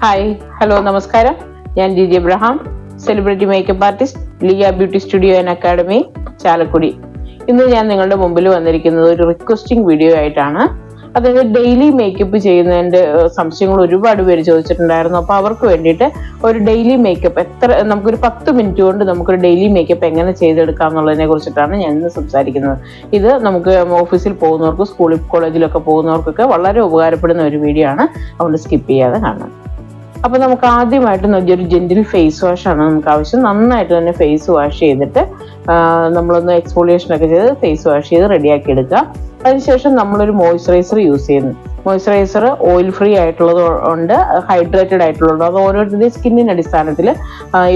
Hi hello നമസ്കാരം. ഞാൻ Giji Abraham, celebrity makeup artist, Lia beauty studio and academy, Chalakudy. ഇന്ന് ഞാൻ നിങ്ങളുടെ മുമ്പിൽ വന്നിരിക്കുന്നത് ഒരു റിക്വസ്റ്റിംഗ് വീഡിയോ ആയിട്ടാണ്. അതായത് ഡെയിലി മേക്കപ്പ് ചെയ്യുന്നതിന്റെ സംശയങ്ങൾ ഒരുപാട് പേര് ചോദിച്ചിട്ടുണ്ടായിരുന്നു. അപ്പൊ അവർക്ക് വേണ്ടിയിട്ട് ഒരു ഡെയിലി മേക്കപ്പ് നമുക്കൊരു 10 മിനിറ്റ് കൊണ്ട് നമുക്കൊരു ഡെയിലി മേക്കപ്പ് എങ്ങനെ ചെയ്തെടുക്കാം എന്നുള്ളതിനെ കുറിച്ചിട്ടാണ് ഞാൻ ഇന്ന് സംസാരിക്കുന്നത്. ഇത് നമുക്ക് ഓഫീസിൽ പോകുന്നവർക്ക്, സ്കൂളിൽ കോളേജിലൊക്കെ പോകുന്നവർക്കൊക്കെ വളരെ ഉപകാരപ്പെടുന്ന ഒരു വീഡിയോ ആണ്. അതുകൊണ്ട് സ്കിപ്പ് ചെയ്യാതെ കാണാം. അപ്പൊ നമുക്ക് ആദ്യമായിട്ട് ഒരു ജെന്റിൽ ഫേസ് വാഷ് ആണ് നമുക്ക് ആവശ്യം. നന്നായിട്ട് തന്നെ ഫേസ് വാഷ് ചെയ്തിട്ട് നമ്മളൊന്ന് എക്സ്ഫോളിയേഷൻ ഒക്കെ ചെയ്ത് ഫേസ് വാഷ് ചെയ്ത് റെഡിയാക്കി എടുക്കുക. അതിനുശേഷം നമ്മളൊരു മോയ്സ്ചറൈസർ യൂസ് ചെയ്യുന്നു. മോയ്സ്ചറൈസർ ഓയിൽ ഫ്രീ ആയിട്ടുള്ളത് ഉണ്ട്, ഹൈഡ്രേറ്റഡ് ആയിട്ടുള്ളത്. അത് ഓരോരുത്തരുടെയും സ്കിന്നിന്റെ അടിസ്ഥാനത്തിൽ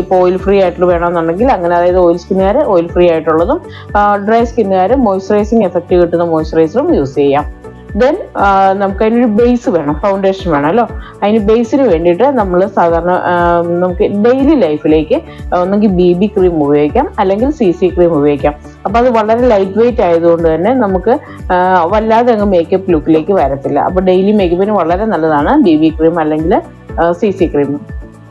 ഇപ്പോൾ ഓയിൽ ഫ്രീ ആയിട്ടുള്ള വേണമെന്നുണ്ടെങ്കിൽ അങ്ങനെ, അതായത് ഓയിൽ സ്കിന്നുകാർ ഓയിൽ ഫ്രീ ആയിട്ടുള്ളതും, ഡ്രൈ സ്കിന്നുകാർ മോയ്സ്ചറൈസിങ് എഫക്റ്റ് കിട്ടുന്ന മോയ്സ്ചറൈസറും യൂസ് ചെയ്യാം. ദെൻ നമുക്ക് അതിനൊരു ബേസ് വേണം, ഫൗണ്ടേഷൻ വേണമല്ലോ. അതിന് ബേസിന് വേണ്ടിയിട്ട് നമ്മൾ സാധാരണ നമുക്ക് ഡെയിലി ലൈഫിലേക്ക് ഒന്നെങ്കിൽ BB ക്രീം ഉപയോഗിക്കാം, അല്ലെങ്കിൽ CC ക്രീം ഉപയോഗിക്കാം. അപ്പം അത് വളരെ ലൈറ്റ് വെയിറ്റ് ആയതുകൊണ്ട് തന്നെ നമുക്ക് വല്ലാതെ അങ്ങ് മേക്കപ്പ് ലുക്കിലേക്ക് വരത്തില്ല. അപ്പോൾ ഡെയിലി മേക്കപ്പിന് വളരെ നല്ലതാണ് BB ക്രീം അല്ലെങ്കിൽ CC ക്രീം.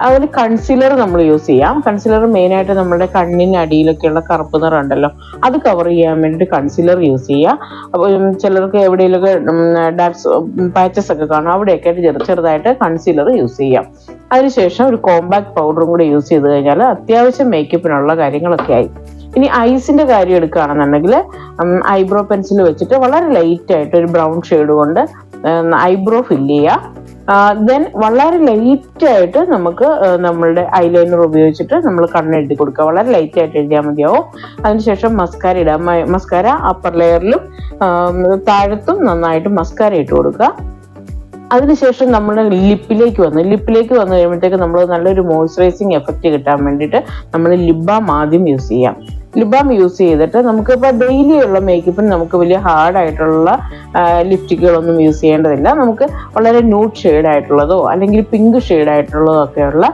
അതിന് കൺസീലർ നമ്മൾ യൂസ് ചെയ്യാം. കൺസീലർ മെയിനായിട്ട് നമ്മുടെ കണ്ണിന് അടിയിലൊക്കെയുള്ള കറുപ്പ് നിറം ഉണ്ടല്ലോ, അത് കവർ ചെയ്യാൻ വേണ്ടിയിട്ട് കൺസീലർ യൂസ് ചെയ്യുക. അപ്പോൾ ചിലർക്ക് എവിടെയെങ്കിലൊക്കെ ഡാർക്സ് പാച്ചസ് ഒക്കെ കാണും, അവിടെയൊക്കെ ചെറുതായിട്ട് കൺസീലർ യൂസ് ചെയ്യാം. അതിനുശേഷം ഒരു കോമ്പാക്ട് പൗഡറും കൂടെ യൂസ് ചെയ്ത് കഴിഞ്ഞാൽ അത്യാവശ്യം മേക്കപ്പിനുള്ള കാര്യങ്ങളൊക്കെ ആയി. ഇനി ഐസിന്റെ കാര്യം എടുക്കുകയാണെന്നുണ്ടെങ്കിൽ ഐബ്രോ പെൻസിൽ വെച്ചിട്ട് വളരെ ലൈറ്റ് ആയിട്ട് ഒരു ബ്രൗൺ ഷെയ്ഡ് കൊണ്ട് ഐബ്രോ ഫില്ല് ചെയ്യുക. ദെൻ വളരെ ലൈറ്റ് ആയിട്ട് നമുക്ക് നമ്മളുടെ ഐലൈനർ ഉപയോഗിച്ചിട്ട് നമ്മൾ കണ്ണെഴുതി കൊടുക്കുക. വളരെ ലൈറ്റ് ആയിട്ട് എഴുതിയാൽ മതിയാവും. അതിനുശേഷം മസ്കാര ഇടാം. മസ്കാര അപ്പർ ലെയറിലും താഴത്തും നന്നായിട്ട് മസ്കാര ഇട്ട് കൊടുക്കുക. അതിനുശേഷം നമ്മൾ ലിപ്പിലേക്ക് വന്നു കഴിയുമ്പോഴത്തേക്ക് നമ്മൾ നല്ലൊരു മോയ്സ്ചറൈസിങ് എഫക്റ്റ് കിട്ടാൻ വേണ്ടിയിട്ട് നമ്മൾ ലിപ് ബാം ആദ്യം യൂസ് ചെയ്യാം. ലിപ് ബാം യൂസ് ചെയ്തിട്ട് നമുക്കിപ്പോൾ ഡെയിലി ഉള്ള മേക്കപ്പിന് നമുക്ക് വലിയ ഹാർഡായിട്ടുള്ള ലിപ്സ്റ്റിക്കുകളൊന്നും യൂസ് ചെയ്യേണ്ടതില്ല. നമുക്ക് വളരെ ന്യൂഡ് ഷെയ്ഡായിട്ടുള്ളതോ അല്ലെങ്കിൽ പിങ്ക് ഷെയ്ഡായിട്ടുള്ളതോ ഒക്കെയുള്ള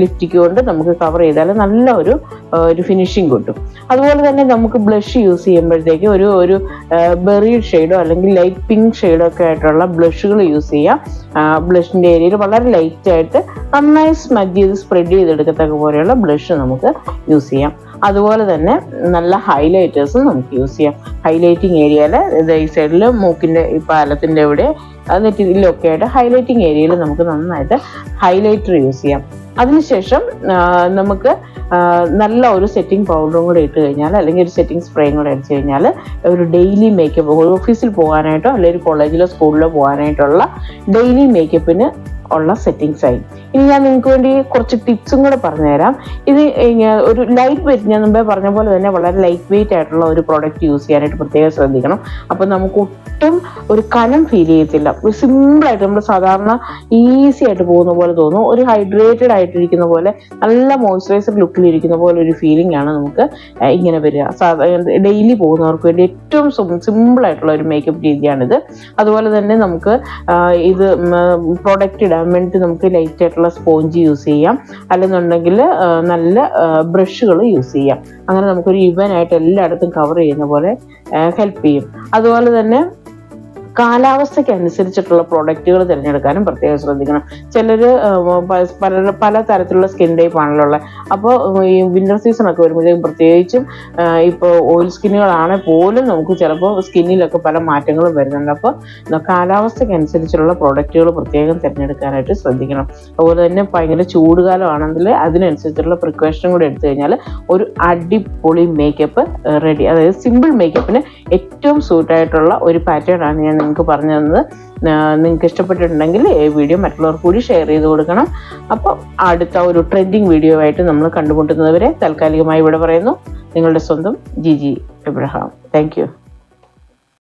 ലിപ്സ്റ്റിക്ക് കൊണ്ട് നമുക്ക് കവർ ചെയ്താൽ നല്ല ഒരു ഫിനിഷിങ് കിട്ടും. അതുപോലെ തന്നെ നമുക്ക് ബ്ലഷ് യൂസ് ചെയ്യുമ്പോഴത്തേക്ക് ഒരു ബെറി ഷെയ്ഡോ അല്ലെങ്കിൽ ലൈറ്റ് പിങ്ക് ഷെയ്ഡോ ഒക്കെ ആയിട്ടുള്ള ബ്ലഷുകൾ യൂസ് ചെയ്യാം. ബ്ലഷിന്റെ ഏരിയയിൽ വളരെ ലൈറ്റ് ആയിട്ട് നന്നായി സ്മജ് ചെയ്ത് സ്പ്രെഡ് ചെയ്തെടുക്കത്തക്ക പോലെയുള്ള ബ്ലഷ് നമുക്ക് യൂസ് ചെയ്യാം. അതുപോലെ തന്നെ നല്ല ഹൈലൈറ്റേഴ്സും നമുക്ക് യൂസ് ചെയ്യാം. ഹൈലൈറ്റിംഗ് ഏരിയയിൽ ഈ സൈഡിൽ മൂക്കിന്റെ ഈ പാലത്തിന്റെ ഇവിടെ നെറ്റിലൊക്കെ ആയിട്ട് ഹൈലൈറ്റിംഗ് ഏരിയയിൽ നമുക്ക് നന്നായിട്ട് ഹൈലൈറ്റർ യൂസ് ചെയ്യാം. അതിനുശേഷം നമുക്ക് നല്ല ഒരു സെറ്റിംഗ് പൗഡറും കൂടെ ഇട്ട് കഴിഞ്ഞാൽ, അല്ലെങ്കിൽ ഒരു സെറ്റിംഗ് സ്പ്രേയും കൂടെ അടിച്ചു കഴിഞ്ഞാൽ ഒരു ഡെയിലി മേക്കപ്പ്, ഓഫീസിൽ പോകാനായിട്ടോ അല്ലെങ്കിൽ കോളേജിലോ സ്കൂളിലോ പോകാനായിട്ടുള്ള ഡെയിലി മേക്കപ്പിന് ഉള്ള സെറ്റിംഗ്സ് ആയി. ഇനി ഞാൻ നിങ്ങൾക്ക് വേണ്ടി കുറച്ച് ടിപ്സും കൂടെ പറഞ്ഞുതരാം. ഇത് ഒരു ലൈറ്റ് വെയിറ്റ്, ഞാൻ മുമ്പേ പറഞ്ഞ പോലെ തന്നെ വളരെ ലൈറ്റ് വെയിറ്റ് ആയിട്ടുള്ള ഒരു പ്രോഡക്റ്റ് യൂസ് ചെയ്യാനായിട്ട് പ്രത്യേകം ശ്രദ്ധിക്കണം. അപ്പം നമുക്ക് ഒട്ടും ഒരു കനം ഫീൽ ചെയ്യത്തില്ല. സിമ്പിളായിട്ട് നമ്മൾ സാധാരണ ഈസി ആയിട്ട് പോകുന്ന പോലെ തോന്നും. ഒരു ഹൈഡ്രേറ്റഡ് ആയിട്ടിരിക്കുന്ന പോലെ, നല്ല മോയ്സ്ചറൈസർ ലുക്കിലിരിക്കുന്ന പോലെ ഒരു ഫീലിംഗ് ആണ് നമുക്ക് ഇങ്ങനെ വരിക. ഡെയിലി പോകുന്നവർക്ക് വേണ്ടി ഏറ്റവും സിമ്പിൾ ആയിട്ടുള്ള ഒരു മേക്കപ്പ് രീതിയാണിത്. അതുപോലെ തന്നെ നമുക്ക് ഇത് പ്രോഡക്റ്റ് ഇടാൻ വേണ്ടി നമുക്ക് ലൈറ്റ് ആയിട്ടുള്ള സ്പോഞ്ച് യൂസ് ചെയ്യാം, അല്ലെന്നുണ്ടെങ്കിൽ നല്ല ബ്രഷുകൾ യൂസ് ചെയ്യാം. അങ്ങനെ നമുക്കൊരു ഈവൻ ആയിട്ട് എല്ലായിടത്തും കവർ ചെയ്യുന്ന പോലെ ഹെൽപ്പ് ചെയ്യും. അതുപോലെ തന്നെ കാലാവസ്ഥയ്ക്ക് അനുസരിച്ചിട്ടുള്ള പ്രോഡക്റ്റുകൾ തിരഞ്ഞെടുക്കാനും പ്രത്യേകം ശ്രദ്ധിക്കണം. ചിലർ പല തരത്തിലുള്ള സ്കിൻ ടൈപ്പ് ആണല്ലോ ഉള്ളത്. അപ്പോൾ ഈ വിന്റർ സീസൺ ഒക്കെ വരുമ്പോഴത്തേക്കും പ്രത്യേകിച്ചും ഇപ്പോൾ ഓയിൽ സ്കിന്നുകളാണെങ്കിൽ പോലും നമുക്ക് ചിലപ്പോൾ സ്കിന്നിലൊക്കെ പല മാറ്റങ്ങളും വരുന്നുണ്ട്. അപ്പോൾ കാലാവസ്ഥയ്ക്ക് അനുസരിച്ചുള്ള പ്രോഡക്റ്റുകൾ പ്രത്യേകം തിരഞ്ഞെടുക്കാനായിട്ട് ശ്രദ്ധിക്കണം. അതുപോലെ തന്നെ ഭയങ്കര ചൂടുകാലമാണെങ്കിൽ അതിനനുസരിച്ചുള്ള പ്രിക്കോഷനും കൂടെ എടുത്തു കഴിഞ്ഞാൽ ഒരു അടിപൊളി മേക്കപ്പ് റെഡി. അതായത് സിമ്പിൾ മേക്കപ്പിന് ഏറ്റവും സൂട്ടായിട്ടുള്ള ഒരു പാറ്റേൺ ആണ് ഞാൻ നിങ്ങൾക്ക് പറഞ്ഞു തന്നത്. നിങ്ങൾക്ക് ഇഷ്ടപ്പെട്ടിട്ടുണ്ടെങ്കിൽ ഈ വീഡിയോ മറ്റുള്ളവർക്ക് കൂടി ഷെയർ ചെയ്ത് കൊടുക്കണം. അപ്പോൾ അടുത്ത ഒരു ട്രെൻഡിങ് വീഡിയോ ആയിട്ട് നമ്മൾ കണ്ടുമുട്ടുന്നതുവരെ തൽക്കാലികമായി ഇവിടെ പറയുന്നു, നിങ്ങളുടെ സ്വന്തം ജിജി എബ്രഹാം. Thank you.